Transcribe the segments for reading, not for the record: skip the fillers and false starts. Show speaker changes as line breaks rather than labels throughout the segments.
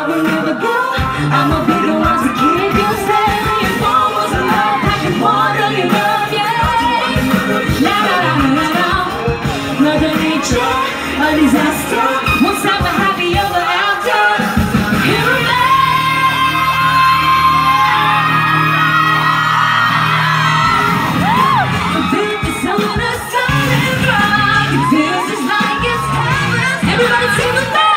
will never go. I'ma be the one to keep you safe. Your phone was a love, packing water, you love, yeah. La la la la la. Mother Nature, a disaster. Won't stop a happy ever after. Here we go. Everybody sing with me!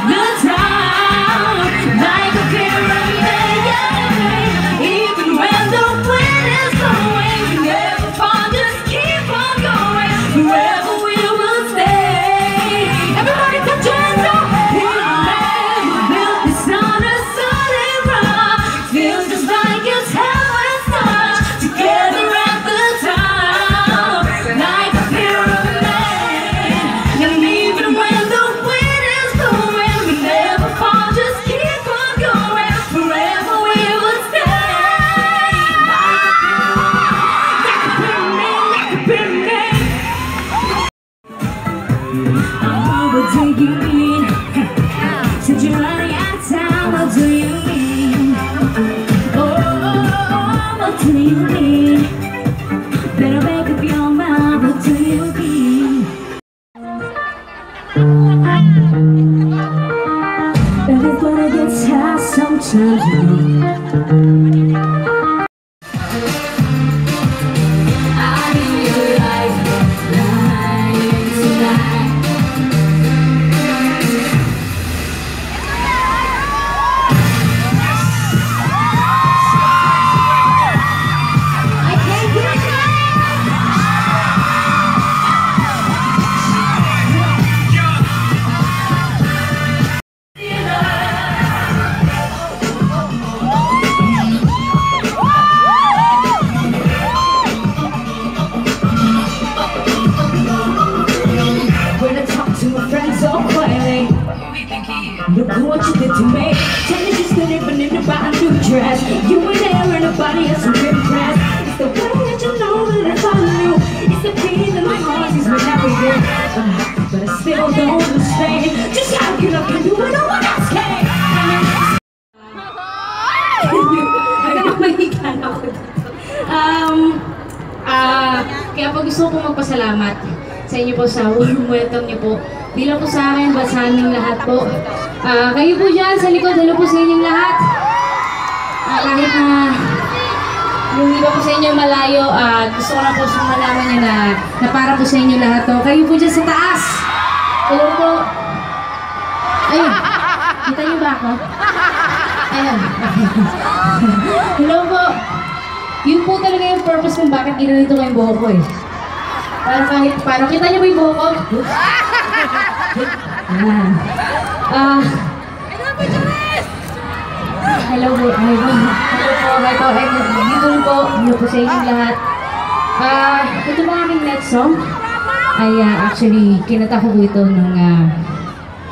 The time, like a pyramid, yeah. Even when the wind is blowing, we never fall, just keep on going. Forever we will stay. Everybody put your hands up! We built this on a solid rock. Feels just like it's heaven's touch. Together at the top, like a pyramid. And even when what do you mean? Since you're running out of time, what do you mean? Oh, what do you mean? Better make up your mind, what do you mean? Everybody gets high sometimes, you know. Look what you did to me. Tell me she's still living in about a new dress. You were there and nobody else was impressed. It's the way that you know that it's all new. It's the beat in my heart, it's been everything. But I still don't understand just how you look and do it, no one else can. Nagkamahikan ako. Kaya po gusto ko magpasalamat sa inyo po sa warm welcome niyo po. Di lang po sa akin, but sa aming lahat po. Kayo po dyan sa likod, hello po sa inyong lahat. Kahit na yung iba po sa inyo malayo, gusto ko na po siyang malaman niya na para po sa inyo lahat to. Kayo po dyan sa taas. Hello po. Ayun, kita niyo ba ako? Ayun. Hello po. Yun po talaga yung purpose kung bakit ginanito ko yung buhok ko eh. Para kita niyo ba yung buhok ko? Hello po, dito po, hello po sa inyong lahat. Ito po aming next song ay actually kinata ko po ito nung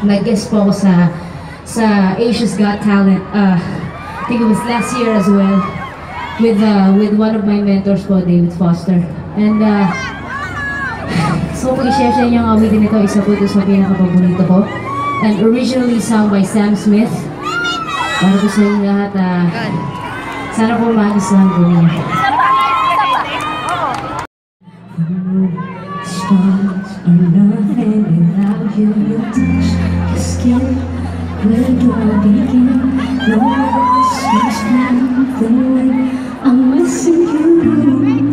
nag-guest po ako sa Asia's Got Talent. I think it was last year as well with one of my mentors po, David Foster. And so i-share sa inyo ang awitin nito, isa po ito sa pinaka-paborito ko. And originally sung by Sam Smith. Para po sa inyo lahat, sana po magustuhan po niya. Stars are nothing without you. You touch the skin. Where do I begin? No one speaks the way I'm missing you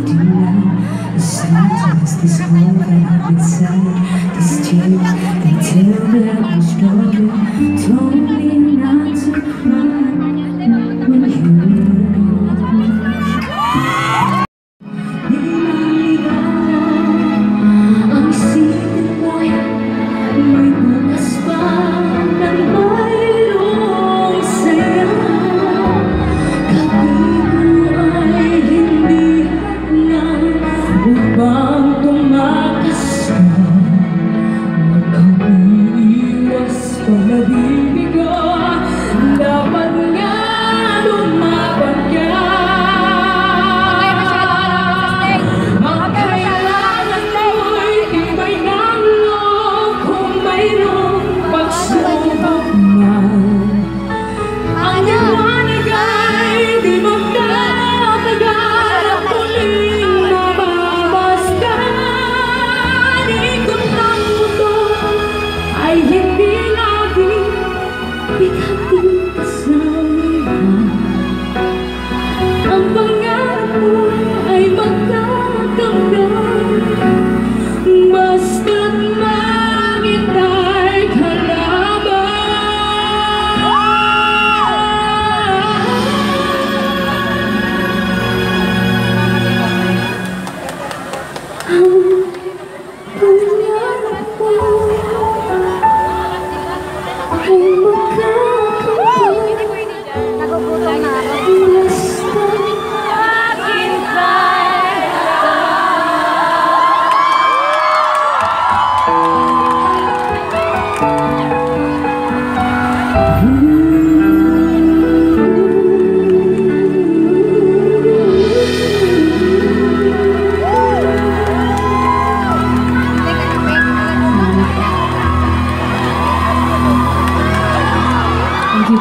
tonight. The silence, this hole that I've inside, these tears, they tell that I'm struggling. Told me not to cry when you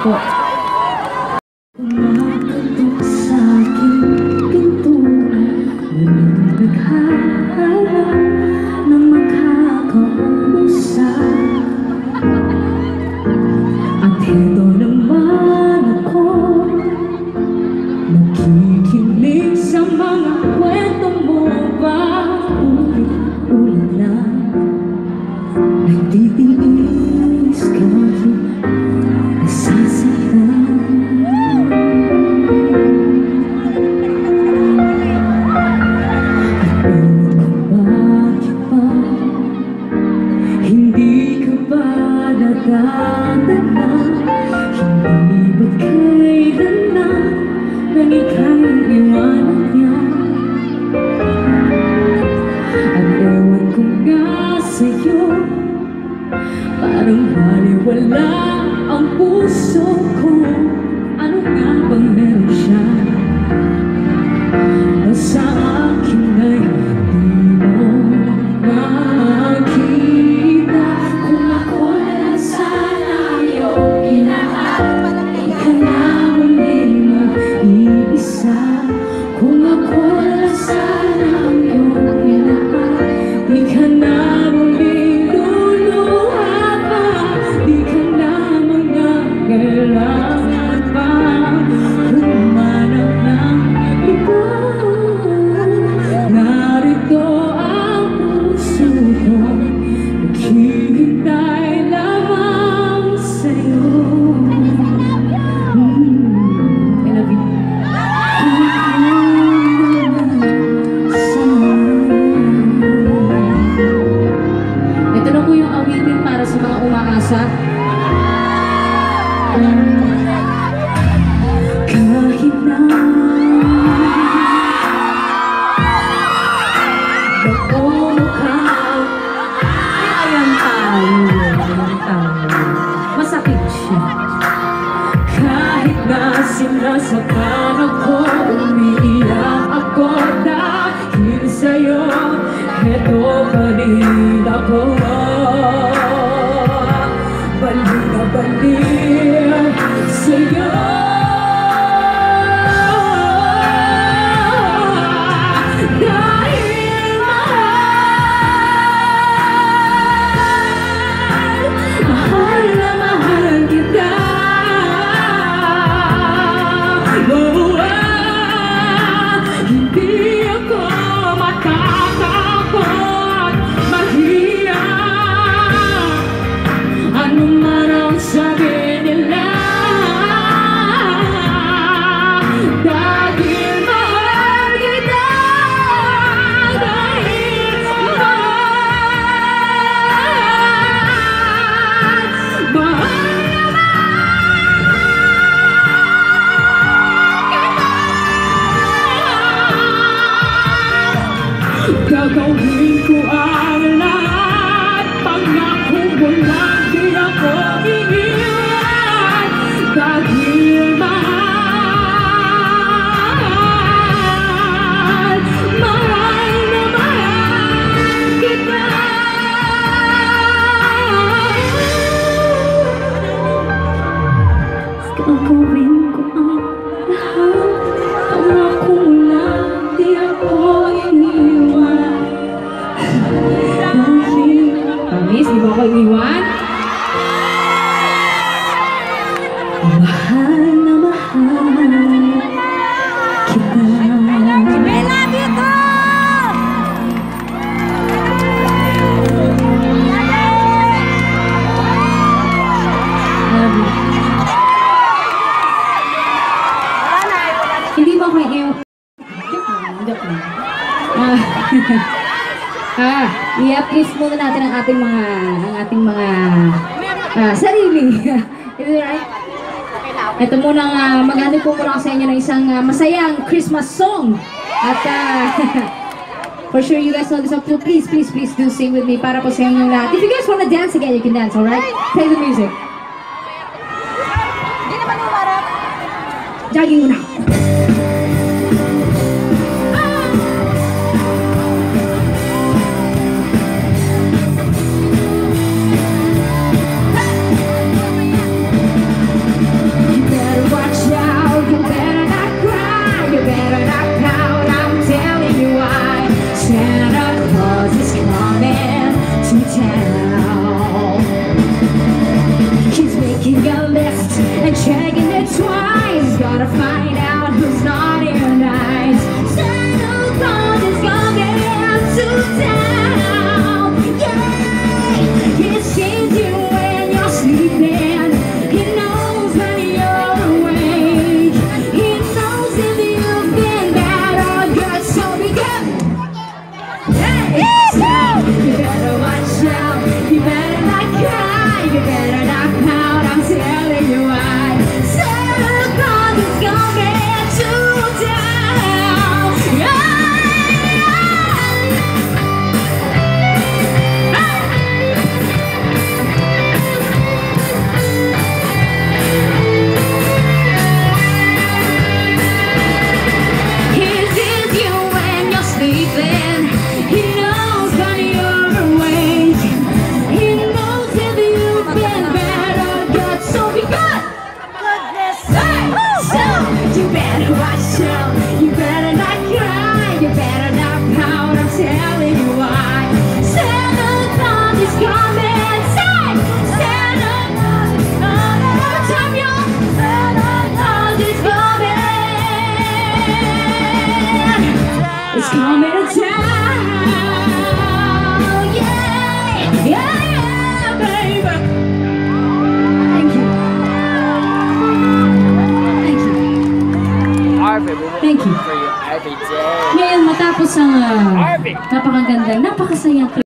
po.
Umakatok sa aking pintuan, ngunit naghahanap ng makakausap. At heto naman ako, nakikinig sa mga kwento mo ba? Ulit-ulit lang, nagtitiis kahit nasasaktan. Dadadala, hindi ba't kailan na nang ika'y iwanan niya? At ewan ko nga sa'yo, parang baliwala ang puso ko. Ano nga bang meron siya na sa akin ay di mo makita? Kung ako na sana iyong inahat, ikaw na muling mag-iisa. Kung ako na sana iyong inahat, di ka na muling luluha pa, di ka na magkakailangan pa humanap ng iba. Narito ang puso ko, naghihintay lamang sa'yo. I love you.
Ito na po yung awitin para sa mga umaasa.
Kahit na nagmumukha, ayan tayo,
Masakit siya.
kahit na sinasakan ako, umiiyak ako dahil sa'yo, eto pa rin ako. Balik na balik sa'yo. Dahil mahal na mahal kita. Hindi ako matatakot, mahiya. Ano man ang sabi nila, dahil mahal kita. Dahil mahal gagawin ko ang lahat, pangako mo lang di ako iiwan. Dahil mahal, mahal na mahal kita. Gagawin ko ang lahat, pangako mo lang di ako iiwan.
Promise, di ba ako iwan?
Mahal na mahal kita.
Bella dito!
Love you. Hindi ba ako iwan? Joke lang. I-uplift muna natin ang ating mga sarili. Is it right? Ito muna maghanap po muna ako sa inyo ng isang masayang Christmas song. At for sure you guys know this song. So please do sing with me para po sa inyong lahat. If you guys wanna dance again, you can dance, alright? Play the music.
Hindi naman umarap.
Jogging muna. list and checking it twice. Gotta find out who's naughty or nice. Santa Claus is coming to town. Yeah, he sees you when you're sleeping. He knows when you're awake. He knows if you've been bad or good, so be good. Hey, so you better watch out. You better not cry. You better not pout. I'm telling you why. Santa Claus is coming to town. Yeah. He sees you when you're sleeping. He knows when you're awake. He knows if you've been bad or good, so be good.
Goodness.
Hey, so you better watch out. You better not cry. You better not pout. I'm telling you why. Santa Claus is coming. Say, Santa Claus is coming. One more time, y'all. Santa Claus is coming. It's coming to town. Yeah, yeah, yeah, baby. Thank you. Thank you.
Arvin, we will
Thank you.
look for you every day.
Ngayon, matapos ang
Arvin!
napakagandang, napakasayang